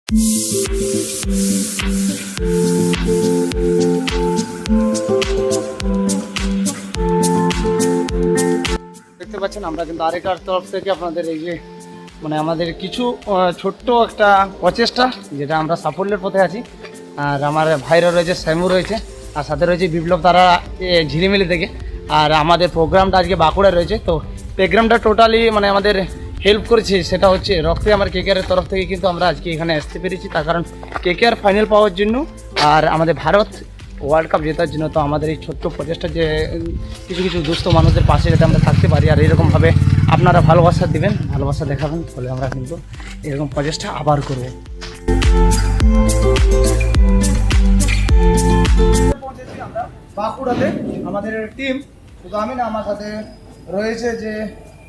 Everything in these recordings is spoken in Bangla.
দেখতে পাচ্ছেন আমরা কিন্তু আরেকার তরফ থেকে আপনাদের এই যে মানে আমাদের কিছু ছোট্ট একটা প্রচেষ্টা যেটা আমরা সাফল্যের পথে আছি। আর আমার ভাইরা রয়েছে, শ্যামু রয়েছে, আর সাথে রয়েছে বিপ্লব, তারা ঝিলিমিলি থেকে। আর আমাদের প্রোগ্রামটা আজকে বাঁকুড়ায় রয়েছে। তো প্রোগ্রামটা টোটালি মানে আমাদের হেল্প করেছে সেটা হচ্ছে রক্তে আমার কেকেআরের তরফ থেকে কিন্তু আমরা আজকে এখানে আসতে পেরেছি, তার কারণ কেকেআর ফাইনাল পাওয়ার জন্য আর আমাদের ভারত ওয়ার্ল্ড কাপ জেতার জন্য। তো আমাদের এই ছোট্ট প্রচেষ্টা যে কিছু কিছু দুস্থ মানুষদের পাশে যাতে আমরা থাকতে পারি আর এরকমভাবে আপনারা ভালোবাসা দিবেন, ভালোবাসা দেখাবেন, ফলে আমরা কিন্তু এরকম প্রচেষ্টা আবার করব। পৌঁছেছি আমরা বাঁকুড়াতে, আমাদের টিম শুধু আমি না, আমার সাথে রয়েছে যে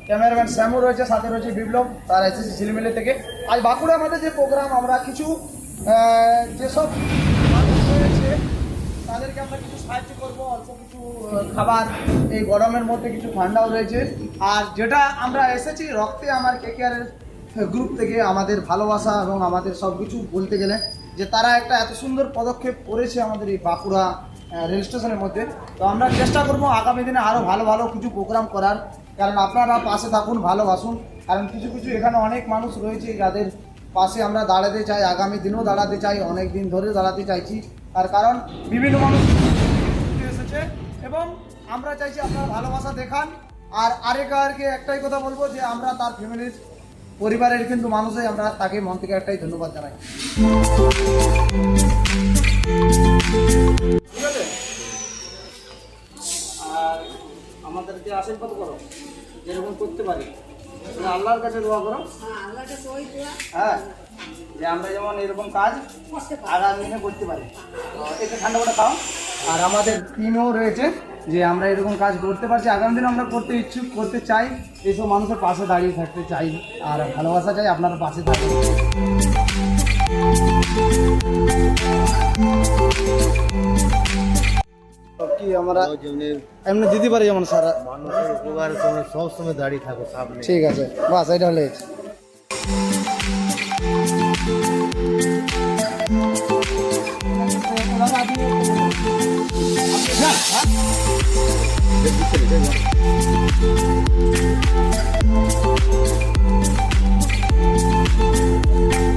ক্যামেরাম্যান শ্যামু রয়েছে, সাথে রয়েছে বিপ্লব, তারা এসেছে ঝিলিমিলি থেকে। আজ বাঁকুড়া আমাদের যে প্রোগ্রাম, আমরা কিছু যেসব মানুষ রয়েছে তাদেরকে আমরা কিছু সাহায্য করবো, অল্প কিছু খাবার, এই গরমের মধ্যে কিছু ঠান্ডাও রয়েছে। আর যেটা আমরা এসেছি রক্তে আমার কেকেআরের গ্রুপ থেকে, আমাদের ভালোবাসা এবং আমাদের সব কিছু বলতে গেলে যে তারা একটা এত সুন্দর পদক্ষেপ করেছে আমাদের এই বাঁকুড়া রেল স্টেশনের মধ্যে। তো আমরা চেষ্টা করবো আগামী দিনে আরও ভালো ভালো কিছু প্রোগ্রাম করার, কারণ আপনারা পাশে থাকুন, ভালোবাসুন। কারণ কিছু কিছু এখানে অনেক মানুষ রয়েছে যাদের পাশে আমরা দাঁড়াতে চাই, আগামী দিনেও দাঁড়াতে চাই, অনেক দিন ধরে দাঁড়াতে চাইছি। তার কারণ বিভিন্ন মানুষ এসেছে এবং আমরা চাইছি আপনারা ভালোবাসা দেখান। আর আরেকারকে একটাই কথা বলবো যে আমরা তার ফ্যামিলির পরিবারের কিন্তু মানুষই, আমরা তাকে মন থেকে একটাই ধন্যবাদ জানাই। ঠিক আছে, আর আমাদেরকে আশীর্বাদ করো যেরকম করতে পারি, আল্লাহর কাছে দোয়া করো। হ্যাঁ, যে আমরা যেমন এরকম কাজ আগামী দিনে করতে পারি। একটু ঠান্ডা করে খাও। আর আমাদের টিমও রয়েছে যে আমরা এরকম কাজ করতে পারছি, আগামী দিনে আমরা করতে ইচ্ছুক, করতে চাই, এইসব মানুষের পাশে দাঁড়িয়ে থাকতে চাই আর ভালোবাসা চাই, আপনারা পাশে থাকবেন। কি আমরা এমনি দিতে পারি যেমন সারা মানুষের উপকারে তোমরা সবসময় দাঁড়িয়ে থাকো সামনে। ঠিক আছে, বাস এটা হলে